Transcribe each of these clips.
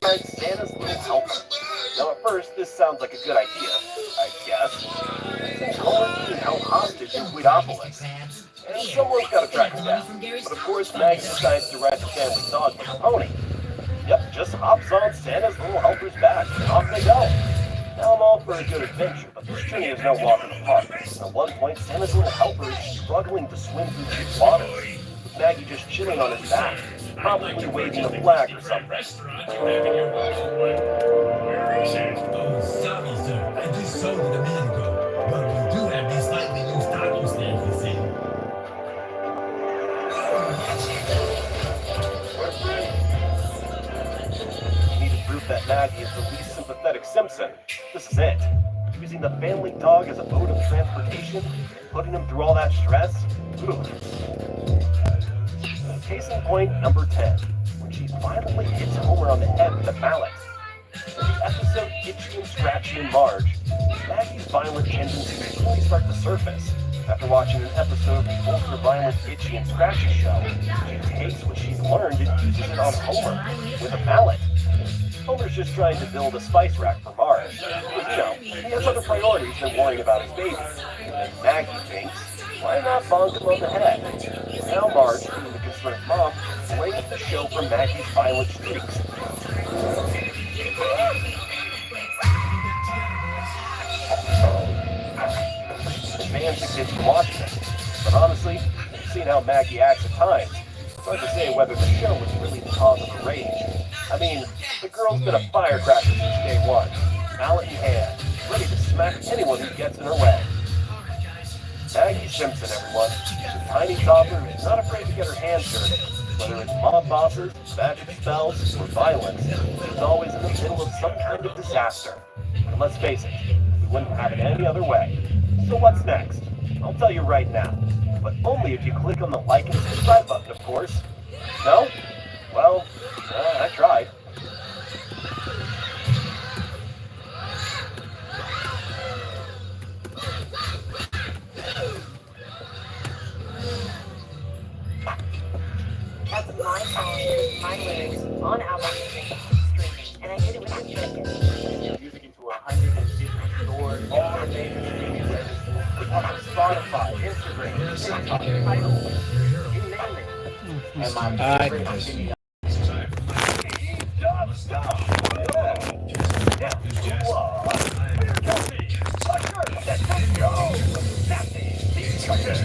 alongside Santa's little helper. Now at first, this sounds like a good idea, I guess. Since Homer's being held hostage in Guidopolis, and someone's got to track him down. But of course, Maggie decides to ride the family dog with a pony. Yep, just hops on Santa's little helper's back, and off they go. Now I'm all for a good adventure, but this journey is no walk in the park. At one point, Santa's little helper is struggling to swim through deep waters, with Maggie just chilling on his back, probably waving a flag or something. Where is it? Oh, sorry, sir. I just sold it a minute ago. But we do have these slightly used taco stands to see. Needed proof that Maggie is the least sympathetic Simpson. This is it. Using the family dog as a mode of transportation, putting him through all that stress. Ooh. Case in point number 10, when she violently hits Homer on the head with a mallet. In the episode Itchy and Scratchy and Marge, Maggie's violent tendencies really start to surface. After watching an episode of the ultra-violent Itchy and Scratchy show, she takes what she's learned and uses it on Homer with a mallet. Homer's just trying to build a spice rack for Marge. Because, he has other priorities than worrying about his baby. And Maggie thinks, why not bonk him on the head? Now Marge, being the concerned mom, blames the show for Maggie's violent streaks. The fans continue watching it. But honestly, seeing how Maggie acts at times, it's hard to say whether the show was really the cause of her rage. I mean, the girl's been a firecracker since day one, mallet in hand, ready to smack anyone who gets in her way. Maggie Simpson, everyone. The tiny toddler who's not afraid to get her hands dirty. Whether it's mob bosses, magic spells, or violence, she's always in the middle of some kind of disaster. And let's face it, we wouldn't have it any other way. So what's next? I'll tell you right now. But only if you click on the like and subscribe button, of course. No? Well, I tried. That's my song, my lyrics on Apple Music streaming, and I did it with the chicken. Music into 150 stores, all the major streaming services, on Spotify, Instagram, TikTok, Tidal, you name it. And my favorite video.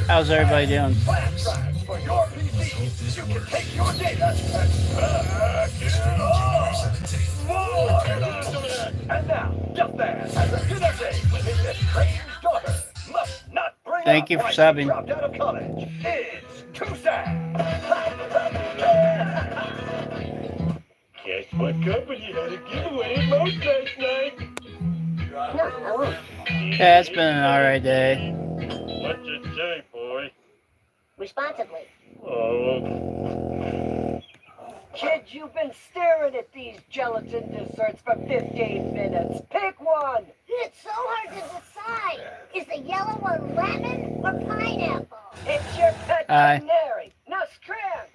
How's everybody doing? For your PC, you can take your data and back it up. And now, just dance as a dinner date with his estranged daughter. Must not bring Thank you for subbing. Dropped out of college. It's too sad. Guess what company had a giveaway at Moe's last night? Yeah, it's been an alright day. What's it say, boy? Responsibly. Oh. Kids, you've been staring at these gelatin desserts for 15 minutes. Pick one! It's so hard to decide. Is the yellow one lemon or pineapple? It's your pet Aye. canary. Now scram!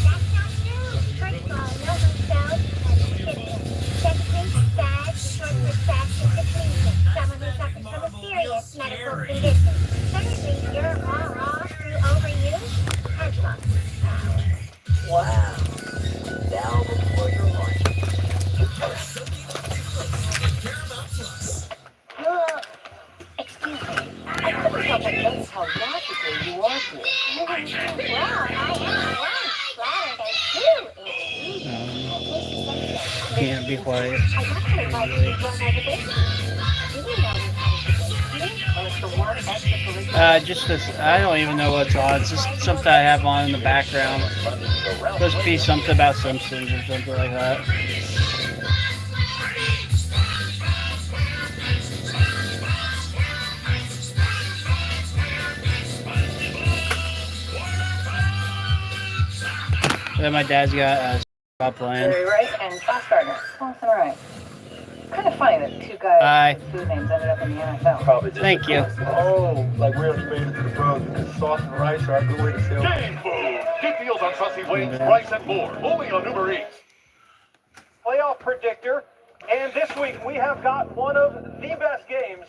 That's not new. First of all, no one sells as a kitchen. Secondly, bad because the fact is depletion. Someone who suffers from a serious medical condition. Thirdly, you're raw through overuse and love. Wow. Now before your lunch. Excuse me. I couldn't help but notice how logical you are here. Well, I am one flattered as you. Can't be quiet. I got to invite you to run over this. You know this. And it's the one extra curriculum. Just this, I don't even know what's on. It's just something I have on in the background. Supposed to be something about Simpsons or something like that. Then my dad's got playing. Jerry Rice and Josh Gardner. Listen, right. Kind of funny that two guys Aye. with food names ended up in the NFL. Probably just Thank you. Oh, like we already made it to the pros because sauce and rice are a good way to sell. Game food. Get the details on Sussy, Wayne, Bryce, and more. Only on Uber Eats. Playoff predictor. And this week we have got one of the best games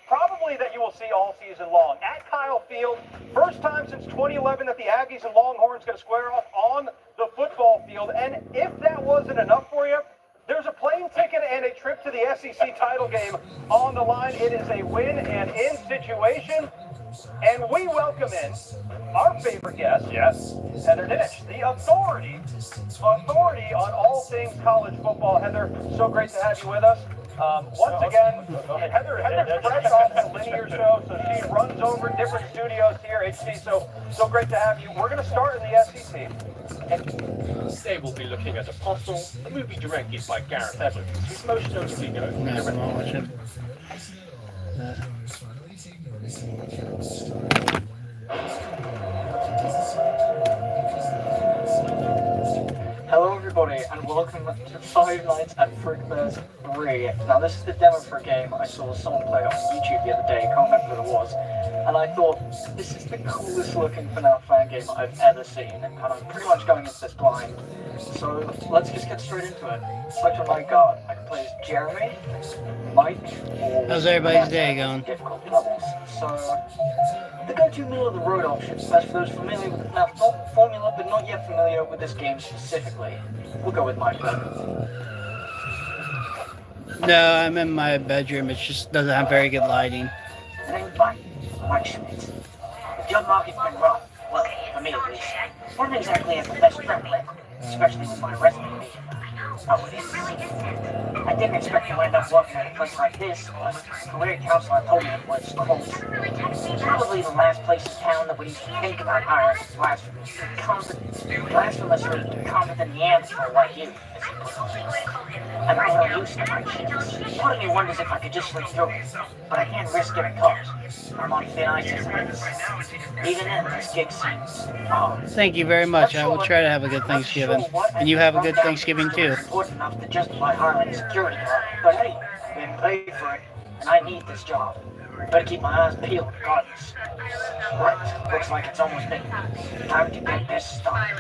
probably that you will see all season long. At Kyle Field, first time since 2011 that the Aggies and Longhorns going to square off on the football field. And if that wasn't enough for you, there's a plane ticket and a trip to the SEC title game on the line. It is a win and in situation. And we welcome in our favorite guest, yes, Heather Dinich, the authority on all things college football. Heather, so great to have you with us. Once again, Heather's fresh off the Linear Show, so she runs over different studios here, HC, so great to have you. We're going to start in the SEC. Today we'll be looking at Apostle, a movie directed by Gareth Evans, who's most notably known for Never directing watch him. Hello everybody and welcome to Five Nights at Fredbear's 3. Now this is the demo for a game I saw someone play on YouTube the other day, I can't remember what it was, and I thought, this is the coolest looking FNAF fan game I've ever seen, and I'm pretty much going into this blind. So let's just get straight into it. Select on my guard. I can play as Jeremy, Mike, or How's everybody's day going? difficult levels. So the go-to middle of the road option, as for those familiar with the FNAF formula but not yet familiar with this game specifically. We'll go with Mike then. No, I'm in my bedroom. It just doesn't have very good lighting. My name's Mike Schmidt. The job market's been rough. Well, for me at least. Not exactly at the best track record, especially with my resume being I didn't expect to end up working at a place like this, but the career counselor told me it was, quote, probably the last place in town that would even think about hiring a blasphemously competent Neanderthal like you, as he put it. I'm not really used to night shifts. Part of me wonders if I could just sleep through it, but I can't risk getting caught. I'm on thin ice as it is. Even then, this gig seems, Thank you very much. I will try to have a good Thanksgiving. And you have a good Thanksgiving too. Important enough to justify hiring a security guard. But hey, I've been paid for it, and I need this job. Better keep my eyes peeled regardless. Right, looks like it's almost been time to get this started.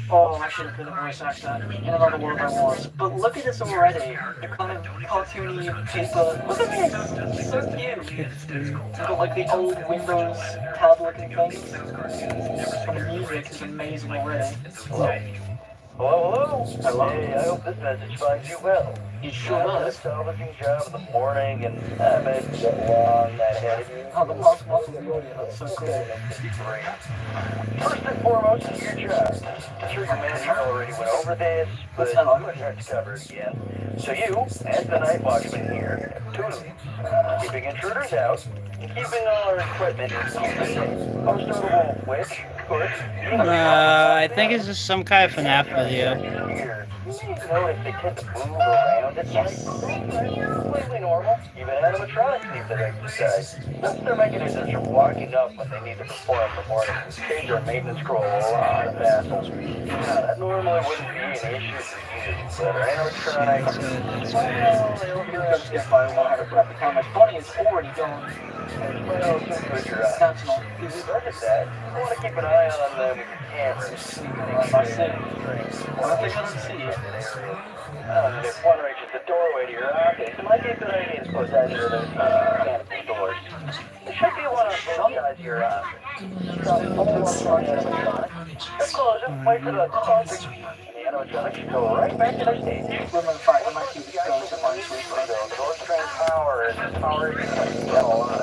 Oh, I should have been a voice actor. In another world I was. But look at this already. The kind of cartoony paper. Look at this! It's so cute. It's got like the old Windows tab looking things. And the music is amazing already. Hello. Hello. Hey, I hope this message finds you well. It sure does. Salvaging job in the morning, and I may get along that ahead of you. Oh, the last one of the audio, that's so cool. Great. First and foremost is your job. I'm sure your manager already went over this, but it's covered again. So you, as the night watchman here, have two duties. Keeping intruders out, and keeping all our equipment safe. Most notable of which, of course, I think it's just some kind of FNAF video. here. You need to notice they tend to move around. It's completely normal. Even animatronics need their exercise. That's their mechanisms for walking up when they need to perform the morning stage or maintenance scroll a lot of hassles. That normally wouldn't be an issue for you, but our animatronics, well, they don't Just get by 100 rep. How much money is already going? well, just put your eyes. That's not If you look at that, you want to keep an eye on them with your cameras. I see. What if they couldn't see it? If one reaches the doorway to your office, it might be a good idea to close either of those canopy doors. There should be one on both sides of your office. Probably one front animatronic. Just close them, wait for the context, and the animatronic should go right back to their stage. Remember, fight when my TV goes at my sleep. Source train power is power you can get a lot of.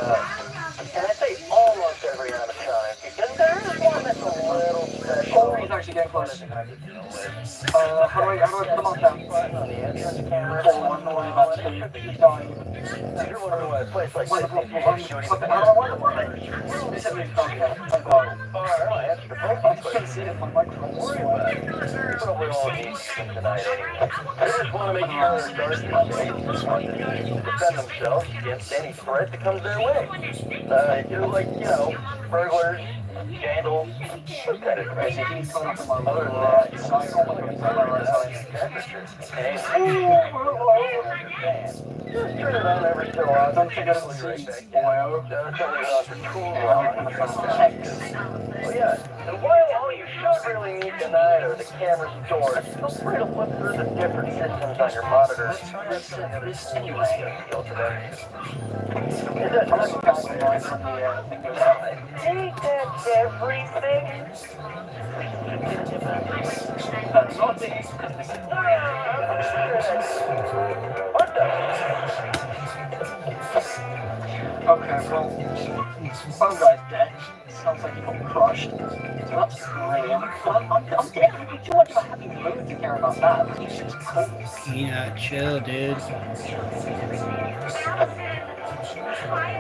And I say almost every animatronic, because there is one that's a little special. Oh, he's actually getting close. How do I put them on down? On the entrance camera. Oh, I'm not worried about Steve. He's dying. You're wondering why a place like What this the is doing fuck? I don't know what the fuck. They said we talked about it. I'm gone. Alright, I answered the phone, I but can't see it. My microphone don't worry about it. Probably won't need them tonight anyway. I just want to make sure our guards are safe to defend themselves against any threat that comes their way. Burglars, vandals, those kind of crazy. He's coming up in my Other than little that, it's not just turn it on every so often. Don't forget to see boyo. Turn it on for too long. Oh yeah, and while early tonight or the camera's stored, feel free to flip through the different systems on your monitor. Let's set this anyway. Feel today. It does look kind of nice when the thing goes out. Ain't that everything? Not the... What the? Okay, well, one guy's dead. Sounds like he got crushed. So that's brilliant. I'm definitely too much of a happy mood to care about that. He's just cool. Yeah, chill, dude.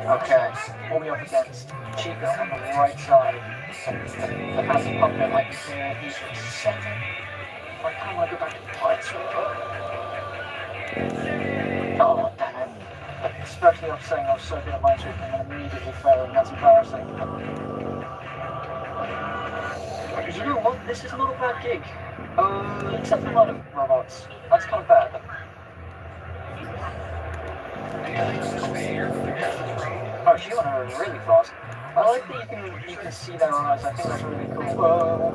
Okay, what are we up against? Chica on the right side. The passive puppet, like here, he's resetting. I kind of want to go back to the lights real quick. Oh, damn it. Especially after saying I was so good at Minesweeper and then immediately failing, that's embarrassing. You know what, this is not a bad gig. Except for a lot of robots. That's kind of bad. Oh, she went over really fast. I like that you can see their eyes, I think that's really cool.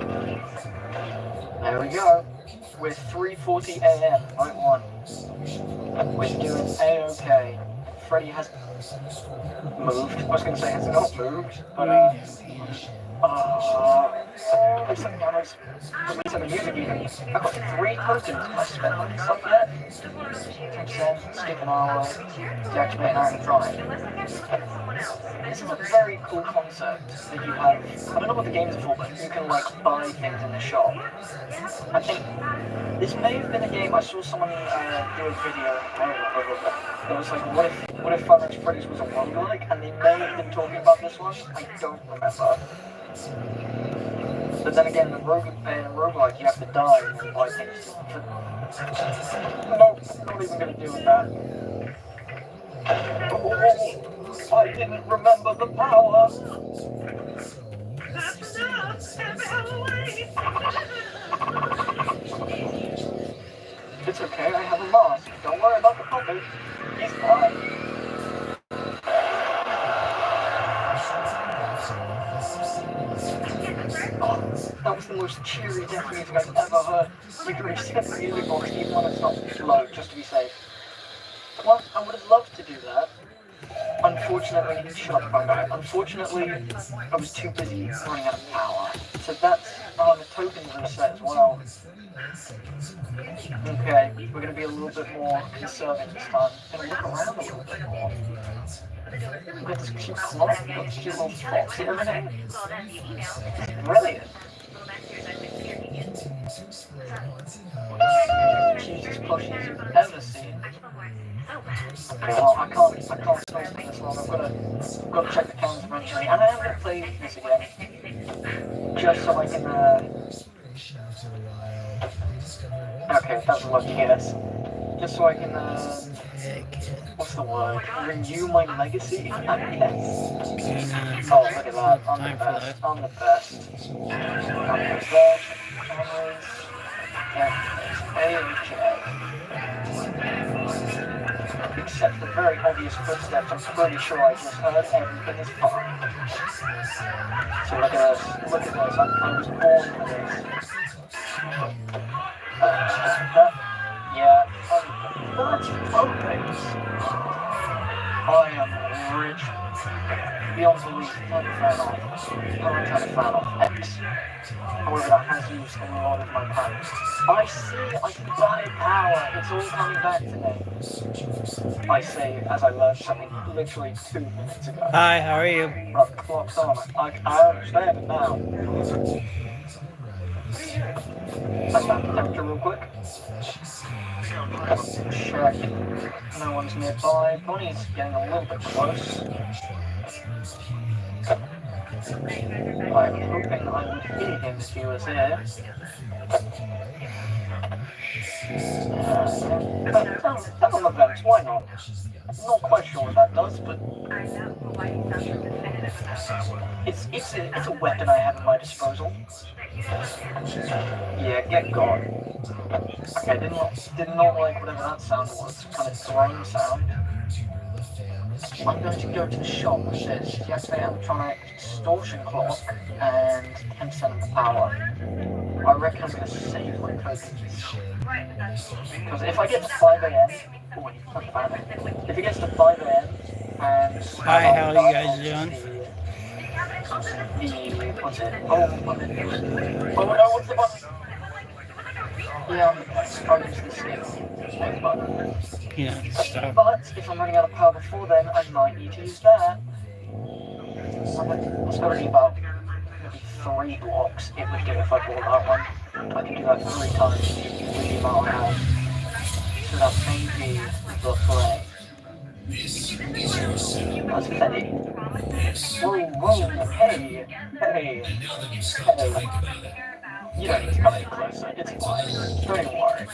There we go. We're 3:40 AM, right one. We're doing A-okay. Freddy has moved. I was going to say has not moved, but some cameras. Some music even. I've got 3 tokens. I spent on stuff yet. 10%, skip an hour, deactivate an hour and try. This is a very cool concept that you have. I don't know what the games are for, but you can like buy things in the shop. I think this may have been a game I saw someone do a video. It was like, what if Five Nights at Freddy's was a roguelike, and they may have been talking about this one. I don't remember. But then again, in roguelike, you have to die and buy things. Nope, not even going to deal with that. Oh, I didn't remember the power. It's okay, I have a mask. Don't worry about the puppet. He's fine. That was the most cheery death music I've ever heard. You can reset the music box even when it's not low, just to be safe. Well, I would have loved to do that. Unfortunately, shut up, my guy. Unfortunately, I was too busy running out of power. So that's the token reset as well. Okay, we're going to be a little bit more conservative this time. Going to look around a little bit more. We've got this cute clock, we've got this cute little fox and everything. Brilliant. Cutest plushies you've ever seen. Okay, well, I can't stay for this long. I've got to check the cameras eventually, and I am going to play this again, just so I can. Okay, that's a lucky guess. Just so I can. What's the word? Renew my legacy, I guess. Oh, look at that! I'm the best. I'm the best. Cameras there. Cameras. Except the very obvious footsteps, I'm pretty sure I just heard. Everything is fine. So look at this. Look at this. I was born for this. Yeah. 30 openings. I am rich. Beyond belief. I'm a fan of. I'm a fan of X. However, that has used a lot of my power. I see, I can buy power. It's all coming back to me. I say, as I learned something literally 2 minutes ago. Hi, how are you? Right, clock's on. I understand it now. Let's have the temperature real quick. Check. No one's nearby. Bonnie's getting a little bit close. I'm hoping I would hear him if he was here. Tunnel events, why not? I'm not quite sure what that does, but it's a weapon I have at my disposal. Yeah, get gone. Okay, did not like whatever that sound was. Kind of drone sound. I'm going to go to the shop with this. Deactivate animatronic distortion clock and 10% of the power. I reckon I'm gonna save my presents. Because if I get to 5 a.m. If it gets to 5 a.m. and Hi, how are you guys doing? What's it? Oh no, what's the button? Yeah, I'll use the space button. Peanut stuff. But if I'm running out of power before then, I might need to use that. It's gonna be about maybe 3 blocks it would do if I bought that one. I can do that 3 times, 3 mile an hour. So that may be the play. That's petty. Whoa, hey. You don't need to come any closer, it's fine. Don't even worry.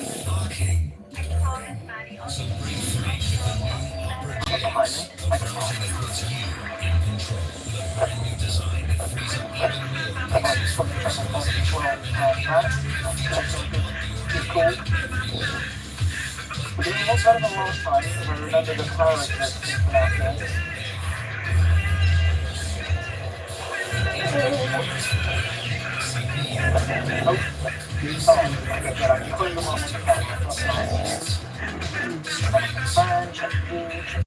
Get behind me, I can help. Come on, just want to check my phone as well. Cool. We're doing a lot better than last time, because I remember the power exists from our games. Oh, okay, good. I can clean them off with the camera. That's nice. Fine, check the...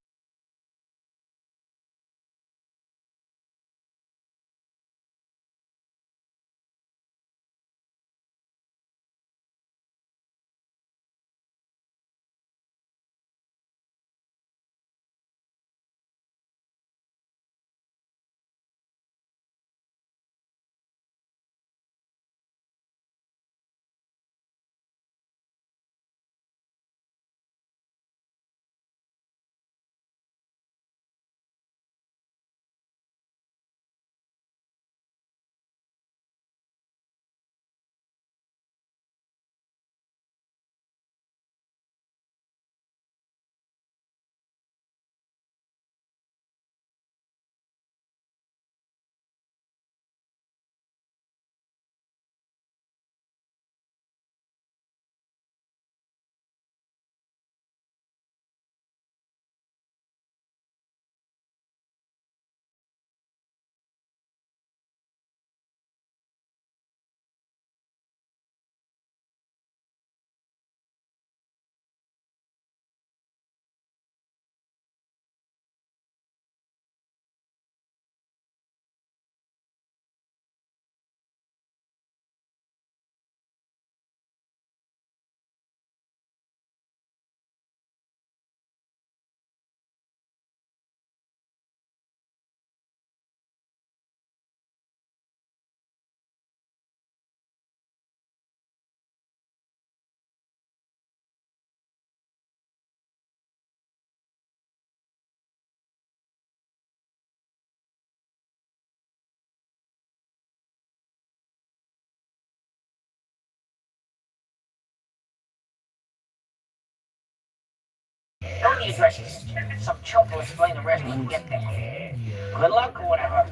Don't need addresses. Some chump will explain the rest when we get there. Good luck or whatever.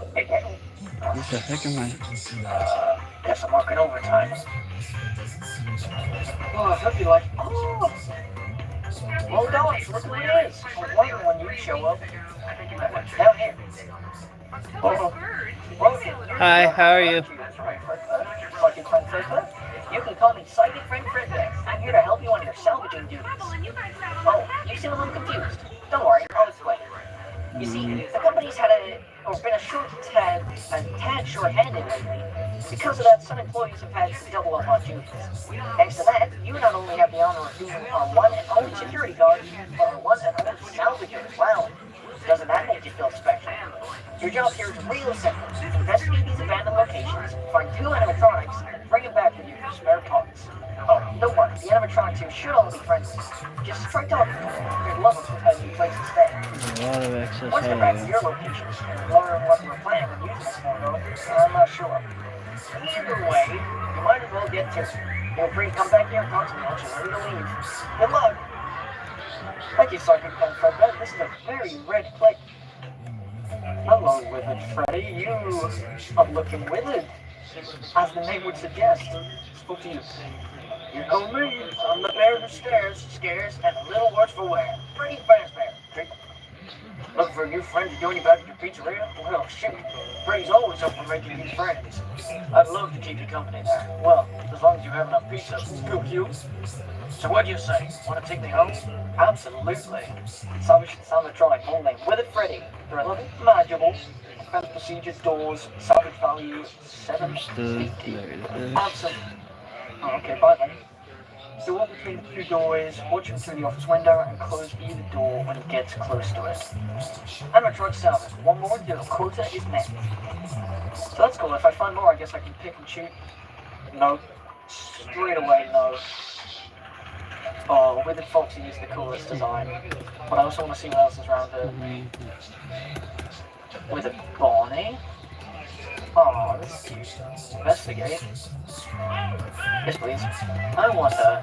What the heck am I? Guess I'm working overtime. Oh, I hope you like... Oh! Well, dogs, look who it is. I was waiting when you show up. Down here. Oh. Hi, how are you? Psychic friend Fredbeck? You can call me Psychic friend Fredbeck. I'm here to help you on your salvaging duties. Oh, you seem a little confused. Don't worry, I'll explain. You see, the company's had been a tad short-handed lately. Because of that, some employees have had to double up on duties. Thanks to that, you not only have the honor of being our one and only security guard, but our one and only salvager as well. Doesn't that make you feel special? Your job here is real simple. Investigate these abandoned locations, find 2 animatronics, and bring them back with you for spare parts. Oh, don't worry, the animatronics here should all be friendly. Just try talking to them. They'd love us to have you place to stay. There's a lot of excess Once they're back to audio. your location, wondering what you were planning on using this for, though, I'm not sure. Either way, you might as well get to it. Feel free to come back here and talk to me once you're ready to leave. Good luck. Thank you, Sergeant Fredbeck. This is a very red plate. Hello, Withered Freddy. You are looking withered, as the name would suggest. Spoke to you. You know me. I'm the bear who scares, and a little worse for wear. Pretty Fazbear. Looking for a new friend to join you back at your pizzeria? Well, shoot. Freddy's always up for making new friends. I'd love to keep you company there. Well, as long as you have enough pizza. Cool, cute. So what do you say? Want to take me home? Absolutely. Salvatronic holding with it, Freddy. They're a little manageable. Defense procedure doors, salvage value 750. Awesome. Oh, okay, bye then. So walk between the two doors, watch him through the office window, and close either door when he gets close to it. Animatronic salvage. One more deal. Quota is met. So that's cool. If I find more, I guess I can pick and shoot. No. Straight away, no. Oh, Withered Foxy is the coolest design. But I also want to see what else is around here. Withered Bonnie. Oh, this is cute. Investigate. Yes, please. I wonder.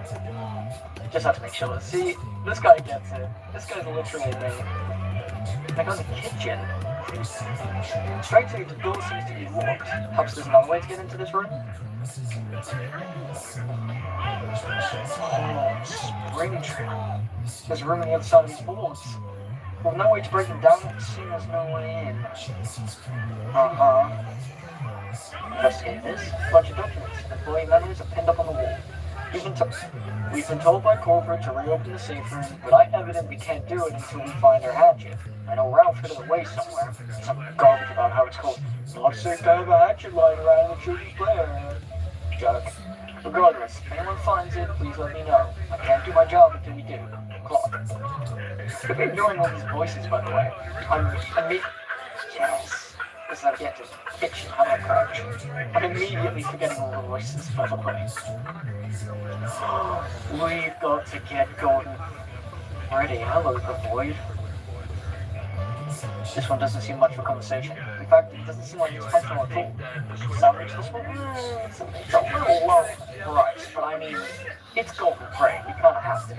Just have to make sure. See, this guy gets it. This guy's literally me. I got the kitchen. Straight to the door seems to be locked. Perhaps there's another way to get into this room? Oh, spring trail. There's a room on the other side of these boards. Well, no way to break them down, it seems there's no way in. Investigate this. Bunch of documents. Employee memories are pinned up on the wall. We've been told by corporate to reopen the safe room, but I evident we can't do it until we find our hatchet. I know Ralph hid it away somewhere. Some garbage about how it's called. Not safe to have a hatchet lying around in the children's playground. Joke. Regardless, if anyone finds it, please let me know. I can't do my job until we do. Clock. I've been ignoring all these voices, by the way. Yes. Because I get to fiction, how do I crouch? I'm immediately forgetting all the voices, by the way. We've got to get Gordon ready. Hello, the void. This one doesn't seem much of a conversation. In fact, it doesn't seem like it's functional at all. Salvage this one? It's a little low price, but I mean, it's Golden Prey. You kind of have to.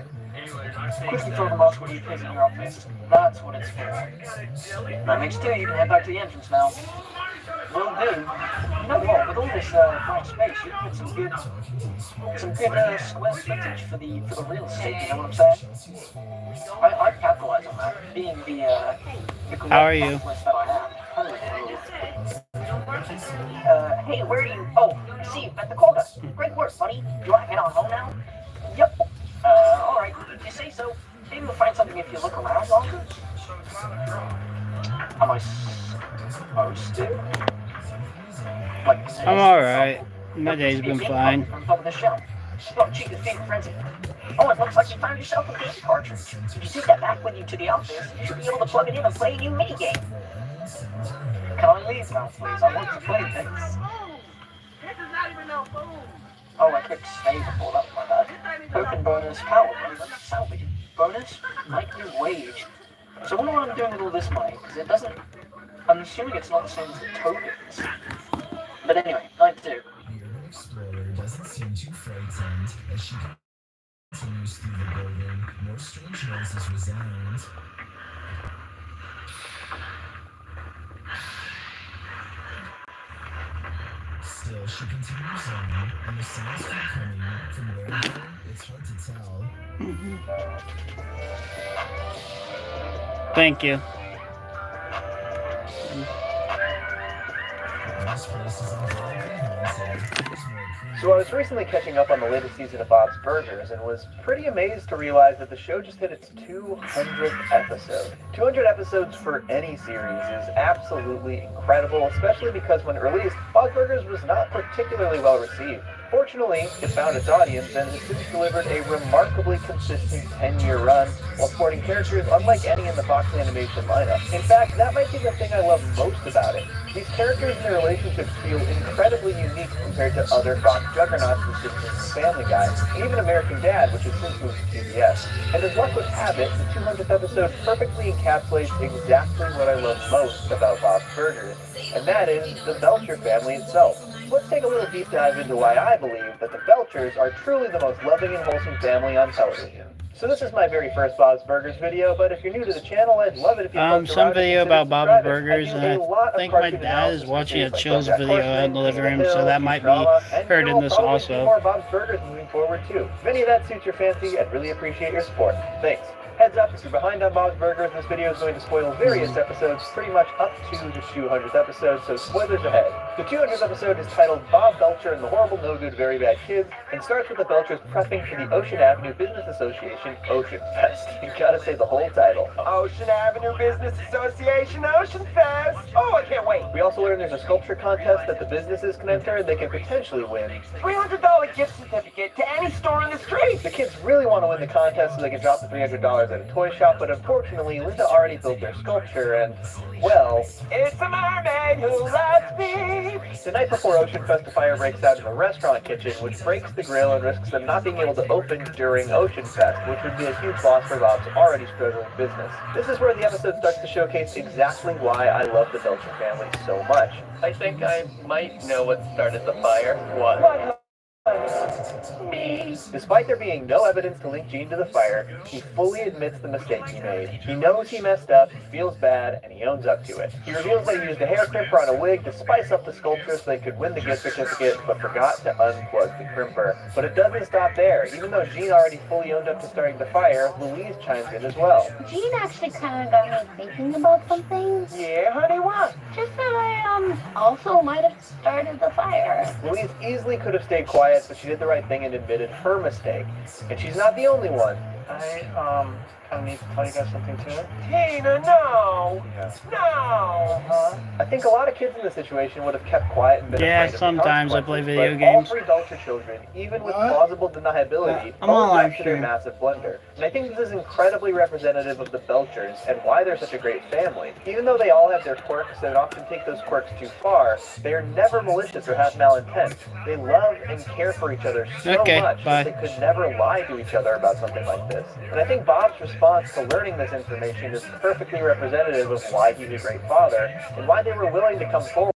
Quickly throw the mask when you appears in your office. That's what it's for. That makes two. You can head back to the entrance now. Will do. You know what? With all this blank space, you can put some good square footage for the real estate. You know what I'm saying? I'd capitalize on that. Being the How are you? that I am. Hey, where are you? Oh, I see you at the quota. Great work, buddy. You want to head on home now? Yep. Alright, if you say so. Maybe we'll find something if you look around longer. Am I supposed to? I'm alright. My day's been fine. On top of the shelf. Oh, gee, the favorite frenzy. Oh, it looks like you found yourself a game cartridge. If you take that back with you to the office, you should be able to plug it in and play a new minigame. Can I leave now, please? I want to play things. Oh, I clicked save before that was my bad. Token bonus, power bonus, salvage bonus, likely wage. So I wonder what I'm doing with all this money, because it doesn't... I'm assuming it's not the same as the tokens. But anyway, I do. The urban explorer doesn't seem too frightened as she continues through the building. More strange noises resound. Still, she continues on, and the sounds keep coming from where it's hard to tell. Thank you. This place is undoubtedly haunted. There's more creepy. So I was recently catching up on the latest season of Bob's Burgers and was pretty amazed to realize that the show just hit its 200th episode. 200 episodes for any series is absolutely incredible, especially because when it released, Bob's Burgers was not particularly well received. Fortunately, it found its audience and has since delivered a remarkably consistent 10-year run while sporting characters unlike any in the Fox Animation lineup. In fact, that might be the thing I love most about it. These characters and their relationships feel incredibly unique compared to other Fox juggernauts such as Family Guy, and even American Dad, which has since moved to CBS. And as luck would have it, the 200th episode perfectly encapsulates exactly what I love most about Bob's Burgers, and that is the Belcher family itself. Let's take a little deep dive into why I believe that the Belchers are truly the most loving and wholesome family on television. So this is my very first Bob's Burgers video, but if you're new to the channel, I'd love it if you Some video about Bob's Burgers, and I think my dad is watching a Chills video in the living room, so that might be heard in this also. More Bob's Burgers moving forward too. If any of that suits your fancy, I'd really appreciate your support. Thanks. Heads up, if you're behind on Bob's Burgers, this video is going to spoil various episodes, pretty much up to the 200th episode, so spoilers ahead. The 200th episode is titled Bob Belcher and the Horrible No Good Very Bad Kids, and starts with the Belchers prepping for the Ocean Avenue Business Association Ocean Fest. You gotta say the whole title. Ocean Avenue Business Association Ocean Fest. Oh, I can't wait. We also learn there's a sculpture contest that the businesses can enter, and they can potentially win. $300 gift certificate to any store on the street. The kids really want to win the contest so they can drop the $300 at a toy shop, but unfortunately, Linda already built their sculpture, and, well, It's a mermaid who loves me. the night before Ocean Fest, a fire breaks out in the restaurant kitchen, which breaks the grill and risks them not being able to open during Ocean Fest, which would be a huge loss for Bob's already struggling business. This is where the episode starts to showcase exactly why I love the Belcher family so much. I think I might know what started the fire. What? Me. Despite there being no evidence to link Gene to the fire, he fully admits the mistake he made. He knows he messed up, he feels bad, and he owns up to it. He reveals that he used a hair crimper on a wig to spice up the sculpture so they could win the gift certificate, but forgot to unplug the crimper. But it doesn't stop there. Even though Gene already fully owned up to starting the fire, Louise chimes in as well. Gene actually kind of got me thinking about something. Yeah, honey, what? Just that I also might have started the fire. Louise easily could have stayed quiet, but she did the right thing and admitted her mistake. And she's not the only one. I kind of need to tell you guys something too. Tina, no! No! I think a lot of kids in this situation would have kept quiet and been Yeah, afraid of the sometimes I play consequences, video but all games. three Belcher children, even with plausible deniability, I'm on own live up to their stream. massive blunder. And I think this is incredibly representative of the Belchers and why they're such a great family. Even though they all have their quirks and often take those quirks too far, they are never malicious or have malintent. They love and care for each other so Okay, much bye. that they could never lie to each other about something like this. And I think Bob's response to learning this information is perfectly representative of why he's a great father and why they were willing to come forward.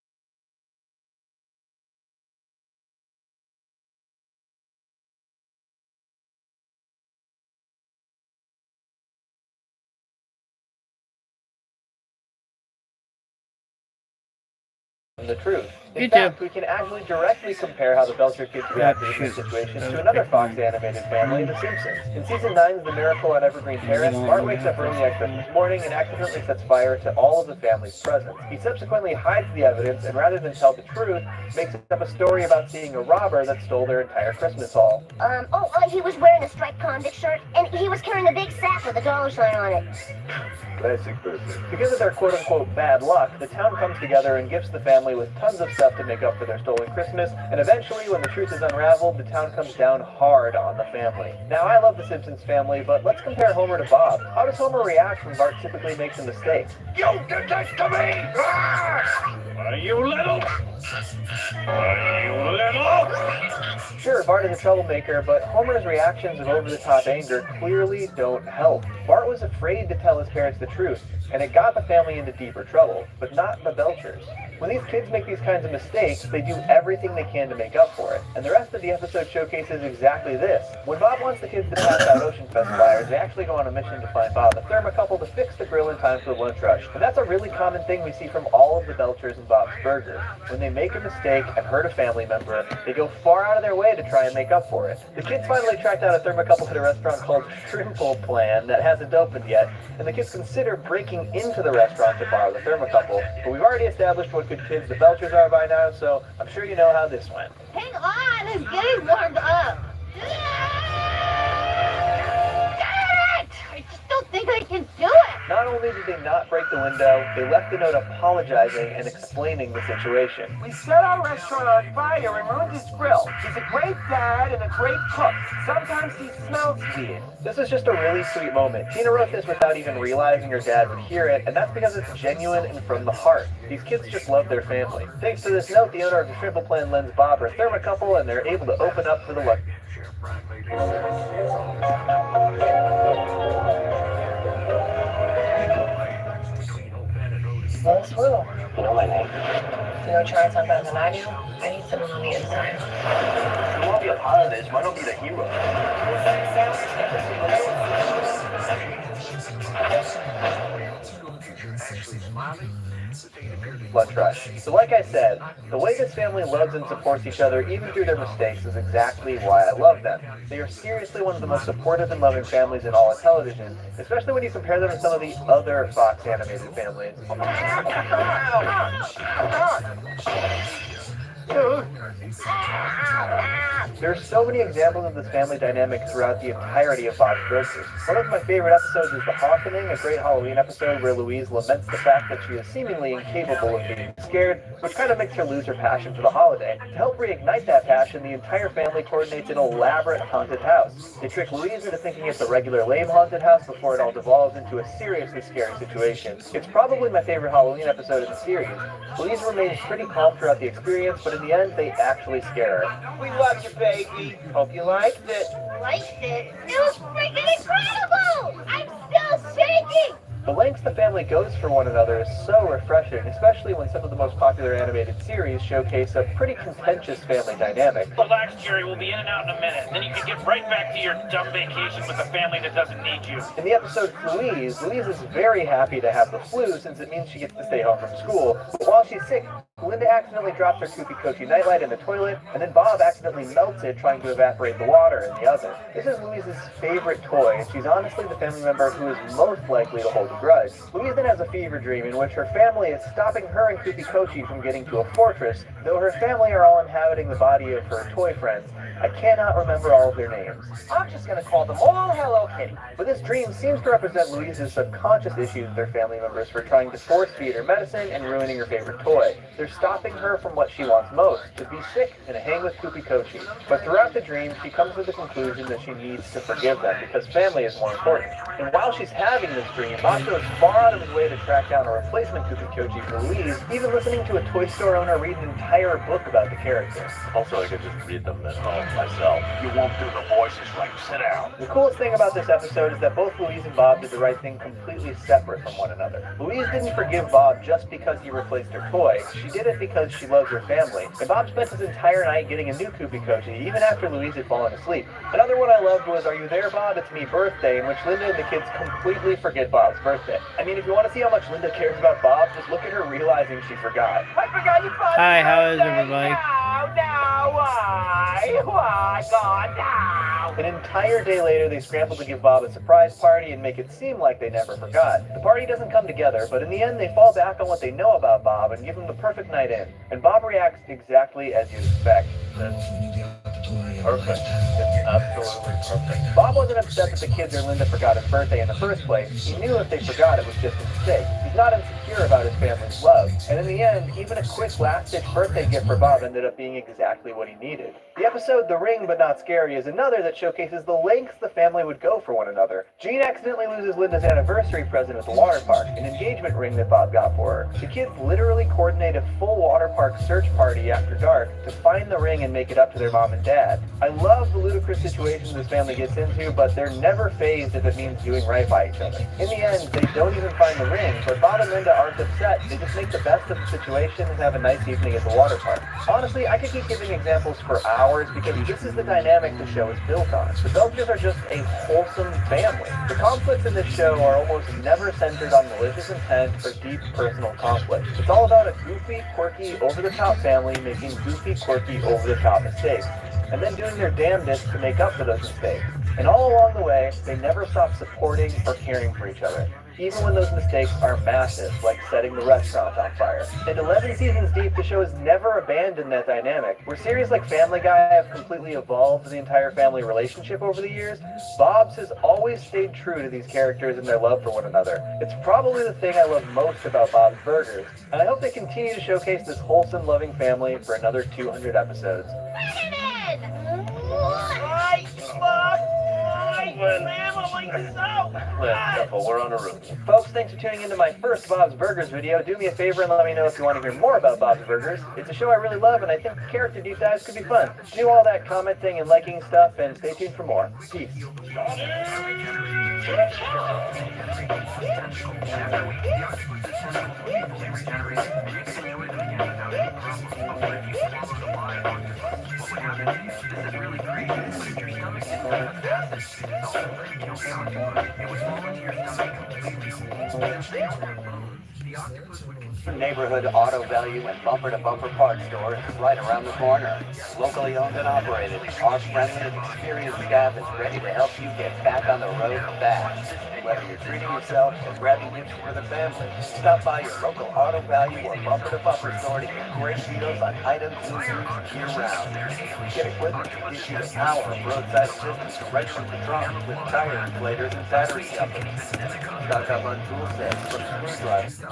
The truth. In You fact, too. we can actually directly compare how the Belcher kids reacted in this situation to another Fox animated family, The Simpsons. In season 9's The Miracle on Evergreen Terrace, Bart wakes up early like Christmas morning and accidentally sets fire to all of the family's presents. He subsequently hides the evidence and rather than tell the truth, makes up a story about seeing a robber that stole their entire Christmas haul. He was wearing a striped convict shirt, and he was carrying a big sack with a dollar sign on it. Classic person. Because of their quote-unquote bad luck, the town comes together and gifts the family with tons of stuff to make up for their stolen Christmas, and eventually, when the truth is unraveled, the town comes down hard on the family. Now, I love the Simpsons family, but let's compare Homer to Bob. How does Homer react when Bart typically makes a mistake? You did this to me! Ah! Are you little? Are you little? Sure, Bart is a troublemaker, but Homer's reactions of over-the-top anger clearly don't help. Bart was afraid to tell his parents the truth, and it got the family into deeper trouble, but not the Belchers. When these kids make these kinds of mistakes, they do everything they can to make up for it, and the rest of the episode showcases exactly this. When Bob wants the kids to pass out Ocean Fest flyers, they actually go on a mission to find Bob, a thermocouple, to fix the grill in time for the lunch rush. And that's a really common thing we see from all of the Belchers and Bob's Burgers. When they make a mistake and hurt a family member, they go far out of their way to try and make up for it. The kids finally tracked out a thermocouple at a restaurant called Shrimple Plan that hasn't opened yet, and the kids consider breaking into the restaurant to borrow the thermocouple. But we've already established what good kids the Belchers are by now, so I'm sure you know how this went. Hang on, it's getting warmed up. I just don't think I can do it. Not only did they not break the window, they left a note apologizing and explaining the situation. We set our restaurant on fire and ruined his grill. He's a great dad and a great cook. Sometimes he smells weird. This is just a really sweet moment. Tina wrote this without even realizing her dad would hear it, and that's because it's genuine and from the heart. These kids just love their family. Thanks to this note, the owner of the Shrimple Plan lends Bob her thermocouple, and they're able to open up for the luck. Well, swirl. You know my name. You know, try something better than I do. I need someone on the inside. You want to be a part of this, why not be the hero? Blood Rush. So like I said, the way this family loves and supports each other even through their mistakes is exactly why I love them. They are seriously one of the most supportive and loving families in all of television, especially when you compare them to some of the other Fox animated families. There are so many examples of this family dynamic throughout the entirety of Bob's Burgers. One of my favorite episodes is The Haunting, a great Halloween episode where Louise laments the fact that she is seemingly incapable of being scared, which kind of makes her lose her passion for the holiday. To help reignite that passion, the entire family coordinates an elaborate haunted house. They trick Louise into thinking it's a regular lame haunted house before it all devolves into a seriously scary situation. It's probably my favorite Halloween episode in the series. Louise remains pretty calm throughout the experience, but in the end, they actually scare her. We love you, baby. Hope you liked it. Liked it? It was freaking incredible! I'm still shaking! The lengths the family goes for one another is so refreshing, especially when some of the most popular animated series showcase a pretty contentious family dynamic. Relax, Jerry. We'll be in and out in a minute. Then you can get right back to your dumb vacation with a family that doesn't need you. In the episode Louise is very happy to have the flu since it means she gets to stay home from school. But while she's sick, Linda accidentally drops her Koopy Kochi nightlight in the toilet, and then Bob accidentally melts it trying to evaporate the water in the oven. This is Louise's favorite toy, and she's honestly the family member who is most likely to hold a grudge. Louise then has a fever dream in which her family is stopping her and Koopy Kochi from getting to a fortress, though her family are all inhabiting the body of her toy friends. I cannot remember all of their names. I'm just gonna call them all Hello Kitty. But this dream seems to represent Louise's subconscious issues with her family members for trying to force feed her medicine and ruining her favorite toy. They're stopping her from what she wants most, to be sick and hang with Koopy Kochi. But throughout the dream, she comes to the conclusion that she needs to forgive them because family is more important. And while she's having this dream, Bob goes far out of his way to track down a replacement Koopy Kochi for Louise, even listening to a toy store owner read an entire book about the character. Also, I could just read them at home myself. You won't do the voices right. Sit down. The coolest thing about this episode is that both Louise and Bob did the right thing completely separate from one another. Louise didn't forgive Bob just because he replaced her toy. She did it because she loves her family. And Bob spent his entire night getting a new Koopy Kochi, even after Louise had fallen asleep. Another one I loved was Are You There, Bob? It's Me Birthday, in which Linda and the kids completely forget Bob's birthday. I mean, if you want to see how much Linda cares about Bob, just look at her realizing she forgot. I forgot you Bob's Hi, how is birthday. everybody? No, why, God, no. An entire day later, they scramble to give Bob a surprise party and make it seem like they never forgot. The party doesn't come together, but in the end, they fall back on what they know about Bob and give him the perfect night in. And Bob reacts exactly as you'd expect. Perfect. Absolutely perfect. Bob wasn't upset that the kids or Linda forgot his birthday in the first place. He knew if they forgot, it was just a mistake. He's not insecure about his family's love. And in the end, even a quick last-ditch birthday gift for Bob ended up being exactly what he needed. The episode The Ring But Not Scary is another that showcases the lengths the family would go for one another. Jean accidentally loses Linda's anniversary present at the water park, an engagement ring that Bob got for her. The kids literally coordinate a full water park search party after dark to find the ring and make it up to their mom and dad. I love the ludicrous situations this family gets into, but they're never fazed if it means doing right by each other. In the end, they don't even find the ring, but Bob and Linda aren't upset. They just make the best of the situation and have a nice evening at the water park. Honestly, I could keep giving examples for hours because this is the dynamic the show is built on. The Belchers are just a wholesome family. The conflicts in this show are almost never centered on malicious intent or deep personal conflict. It's all about a goofy, quirky, over-the-top family making goofy, quirky, over-the-top mistakes, and then doing their damnedest to make up for those mistakes. And all along the way, they never stop supporting or caring for each other, even when those mistakes are massive, like setting the restaurant on fire. And 11 seasons deep, the show has never abandoned that dynamic. Where series like Family Guy have completely evolved the entire family relationship over the years, Bob's has always stayed true to these characters and their love for one another. It's probably the thing I love most about Bob's Burgers, and I hope they continue to showcase this wholesome, loving family for another 200 episodes. We're on a route. Folks, thanks for tuning into my first Bob's Burgers video. Do me a favor and let me know if you want to hear more about Bob's Burgers. It's a show I really love, and I think character deep dives could be fun. Do all that commenting and liking stuff, and stay tuned for more. Peace. Neighborhood Auto Value and Bumper to Bumper Parts Store is right around the corner. Locally owned and operated, our friendly and experienced staff is ready to help you get back on the road fast. Whether you're treating yourself or grabbing gifts for the family, stop by your local Auto Value or Bumper to Bumper store to get great deals on items and used year-round. Get equipment that gives you the power of roadside assistance right from the trunk with tire inflators and battery companies. Stock up on tool sets from screwdrivers.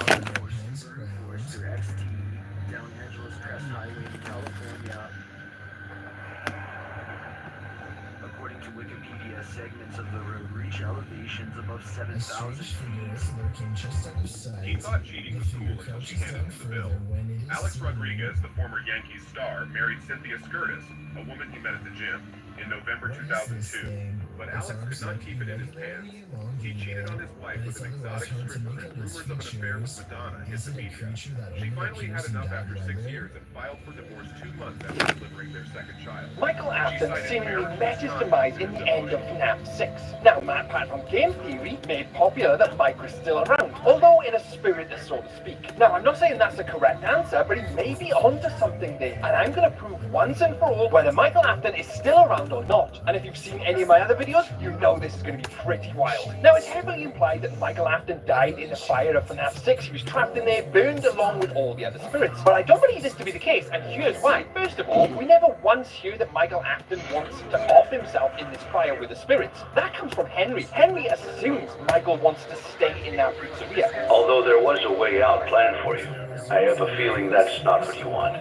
According to Wikipedia, segments of the road reach elevations above 7,000 feet. He thought cheating was cool until she handed him the bill. Alex Rodriguez, the former Yankees star, married Cynthia Skirtis, a woman he met at the gym, in November 2002. But Alex could not keep it in his pants. He cheated on his wife with an exotic stripper, and rumors of an affair with Madonna hit the media. She finally had enough after 6 years and filed for divorce 2 months after delivering their second child. Michael Afton seemingly met his demise in the end of FNAF 6. Now, Matt Pat from Game Theory made popular that Mike was still around, although in a spirit, so to speak. Now, I'm not saying that's the correct answer, but he may be onto something there, and I'm going to prove once and for all whether Michael Afton is still around or not. And if you've seen any of my other videos, you know this is going to be pretty wild. Now, it's heavily implied that Michael Afton died in the fire of FNAF 6. He was trapped in there, burned along with all the other spirits. But I don't believe this to be the case, and here's why. First of all, we never once hear that Michael Afton wants to off himself in this fire with the spirits. That comes from Henry. Henry assumes Michael wants to stay in that pizzeria. Although there was a way out planned for you, I have a feeling that's not what you want.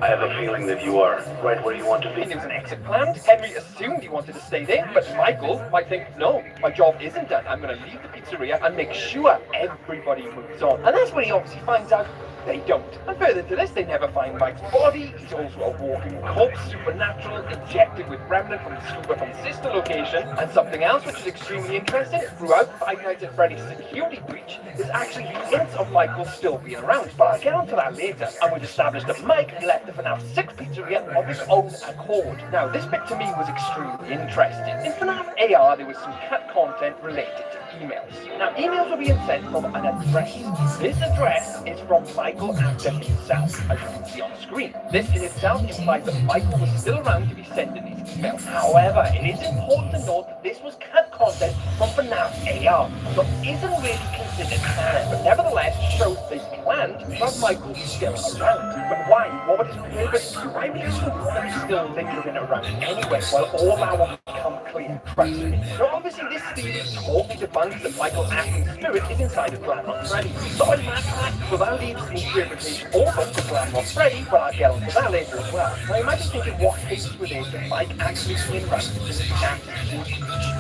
I have a feeling that you are right where you want to be. There was an exit planned. Henry assumed he wanted to stay there, but Michael might think, no, my job isn't done. I'm going to leave the pizzeria and make sure everybody moves on. And that's when he obviously finds out they don't. And further to this, they never find Mike's body. He's also a walking corpse, supernatural, injected with remnant from the sister location. And something else which is extremely interesting, throughout Five Nights at Freddy's security breach, there's actually hints of Michael still being around. But I'll get onto that later. And we've established that Mike left the FNAF 6 pizzeria of his own accord. Now, this bit to me was extremely interesting. In FNAF AR, there was some cut content related to emails. Now, emails were being sent from an address. This address is from Michael Afton himself, as you can see on the screen. This in itself implies that Michael was still around to be sending these emails. However, it is important to note that this was cut content from FNAF AR, so it isn't really considered canon, but nevertheless shows they planned to have Michael still around. But why? What was his purpose? Why would you want him still lingering around anyway, while all that will become clear? Right. Now, obviously, this theory totally debunks that Michael Afton's spirit is inside of Glamrock Freddy. Sorry, Matt Pat, so that leaves the interpretation open to Glamrock Freddy, but I'll get onto that later as well. Now, you might be thinking, what cases were there that Mike actually being around this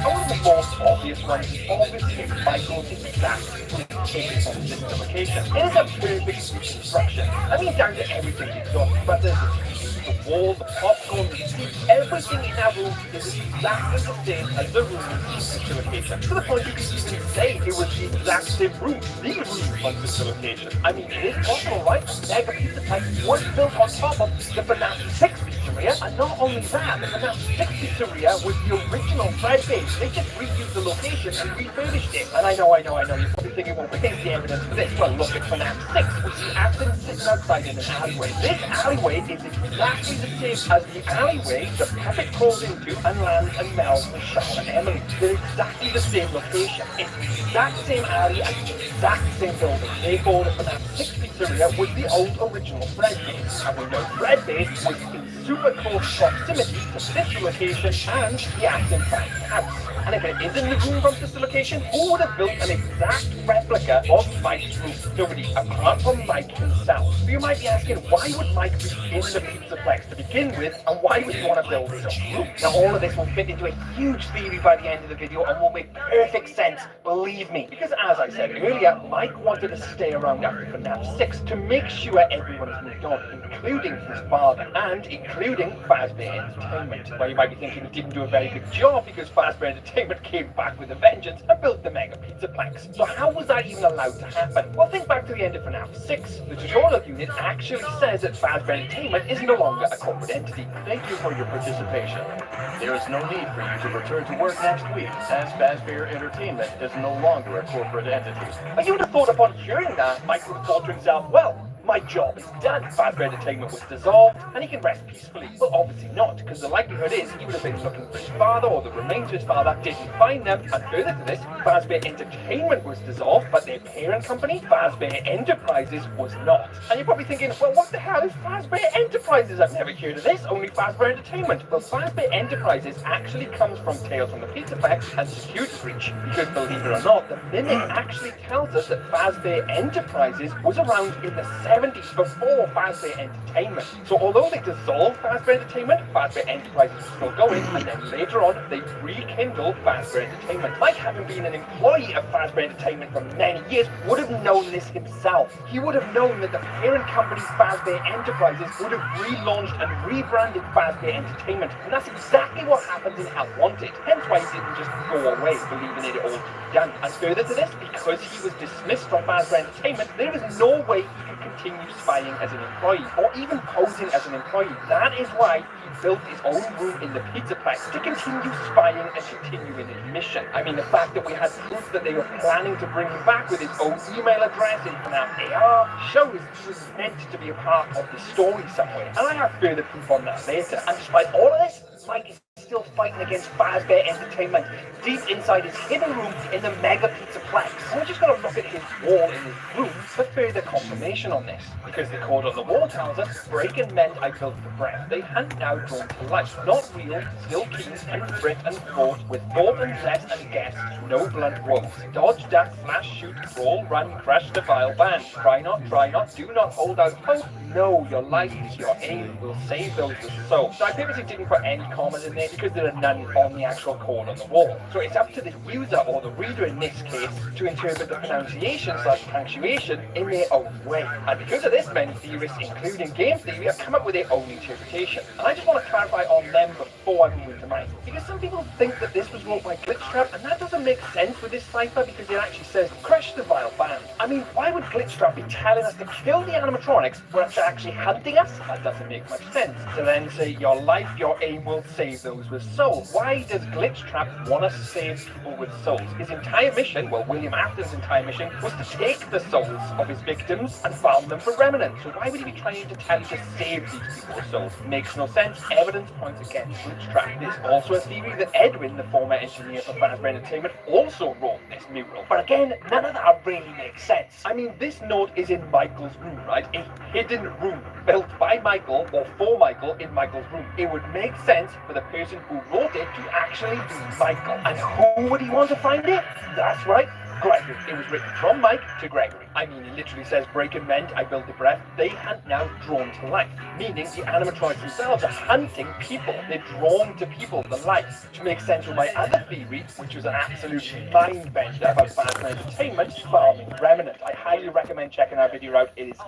one of the most obvious ones is obviously Michael's exact taken from this location. It is a perfect reconstruction. I mean, down to everything he's done, but there's the wall, the popcorn, the seats, everything in that room is exactly the same as the room in this location. To the point you can even say it was the exact same room, the room on this location. I mean, it is possible, right? Mega Pizza type was built on top of the FNAF 6 pizzeria, and not only that, the FNAF 6 pizzeria was the original Fred base. They just reused the location and refurbished it. And I know, you're probably thinking, well, where's the evidence for this? Well, look at FNAF 6, which is Afton sitting outside in an alleyway. This alleyway is exactly the same as the alleyway the puppet crawls into and lands and melds with Charlotte and Emily. They're exactly the same location. It's the exact same alley and the exact same building. Therefore, the FNAF 6 pizzeria was the old original Fred base. And we know Fred base was in super close proximity to this location and the Afton family house. And if it is in the room from this location, who would have built an exact replica of Mike's room? Nobody, apart from Mike himself. So you might be asking, why would Mike be in the Pizzaplex to begin with, and why would you want to build his own room? Now, all of this will fit into a huge theory by the end of the video and will make perfect sense, believe me. Because as I said earlier, Mike wanted to stay around after FNAF 6 to make sure everyone has moved on, including his father, and including including Fazbear Entertainment. Well, you might be thinking he didn't do a very good job because Fazbear Entertainment came back with a vengeance and built the Mega Pizzaplex. So how was that even allowed to happen? Well, think back to the end of FNAF 6. The tutorial unit actually says that Fazbear Entertainment is no longer a corporate entity. Thank you for your participation. There is no need for you to return to work next week, as Fazbear Entertainment is no longer a corporate entity. But you would have thought upon hearing that, Mike would have thought to himself, well, my job is done. Fazbear Entertainment was dissolved, and he can rest peacefully. Well, obviously not, because the likelihood is he would have been looking for his father, or the remains of his father, didn't find them, and further to this, Fazbear Entertainment was dissolved, but their parent company, Fazbear Enterprises, was not. And you're probably thinking, well, what the hell is Fazbear Enterprises? I've never heard of this, only Fazbear Entertainment. Well, Fazbear Enterprises actually comes from Tales from the Pizzaplex and Security Breach, because believe it or not, the Mimic actually tells us that Fazbear Enterprises was around in the 70s before Fazbear Entertainment. So although they dissolved Fazbear Entertainment, Fazbear Enterprises was still going, and then later on they rekindled Fazbear Entertainment. Mike, having been an employee of Fazbear Entertainment for many years, would have known this himself. He would have known that the parent company Fazbear Enterprises would have relaunched and rebranded Fazbear Entertainment, and that's exactly what happened in Unwanted. Hence why he didn't just go away believing it all to be done. And further to this, because he was dismissed from Fazbear Entertainment, there is no way he could continue spying as an employee, or even posing as an employee. That is why he built his own room in the Pizzaplex to continue spying and continuing his mission. I mean, the fact that we had proof that they were planning to bring him back with his own email address in FNAF AR shows he was meant to be a part of the story somewhere. And I have further proof on that later. And despite all of this, Mike is still fighting against Fazbear Entertainment deep inside his hidden room in the Mega Pizzaplex. And we're just going to look at his wall in his room for further confirmation on this. Because the code on the wall tells us, break and mend I built the breath. They hunt now drawn to life. Not real, still keys and grit and fought with thought and zest and guess, no blunt woes. Dodge, duck, flash, shoot, crawl, run, crush the vile band. Try not, do not hold out hope. No, your life is your aim will save those with soul. So I purposely didn't put any commas in there because there are none on the actual code on the wall. So it's up to the user, or the reader in this case, to interpret the pronunciation/punctuation in their own way. And because of this, many theorists, including game theory, have come up with their own interpretation. And I just want to clarify on them before I move into mine. Because some people think that this was wrote by Glitchtrap, and that doesn't make sense with this cipher because it actually says, crush the vile band. I mean, why would Glitchtrap be telling us to kill the animatronics when it's actually hunting us? That doesn't make much sense. To then say, your life, your aim will save those with souls. Why does Glitchtrap want to save people with souls? His entire mission, well, William Afton's entire mission, was to take the souls of his victims and farm them for remnants. So why would he be trying to tell you to save these people's souls? Makes no sense. Evidence points against Glitchtrap. There's also a theory that Edwin, the former engineer for Fazbear Entertainment, also wrote this mural. But again, none of that really makes sense. I mean, this note is in Michael's room, right? A hidden room built by Michael or for Michael in Michael's room. It would make sense for the person who wrote it to actually be Michael. And who would he want to find it? That's right, Gregory. It was written from Mike to Gregory. I mean, it literally says, break and mend, I built the breath. They hunt now drawn to life. Meaning the animatronics themselves are hunting people. They're drawn to people, the life. To make sense with my other theory, which was an absolute mind bender about Fazbear Entertainment, farming remnant. I highly recommend checking our video out. It is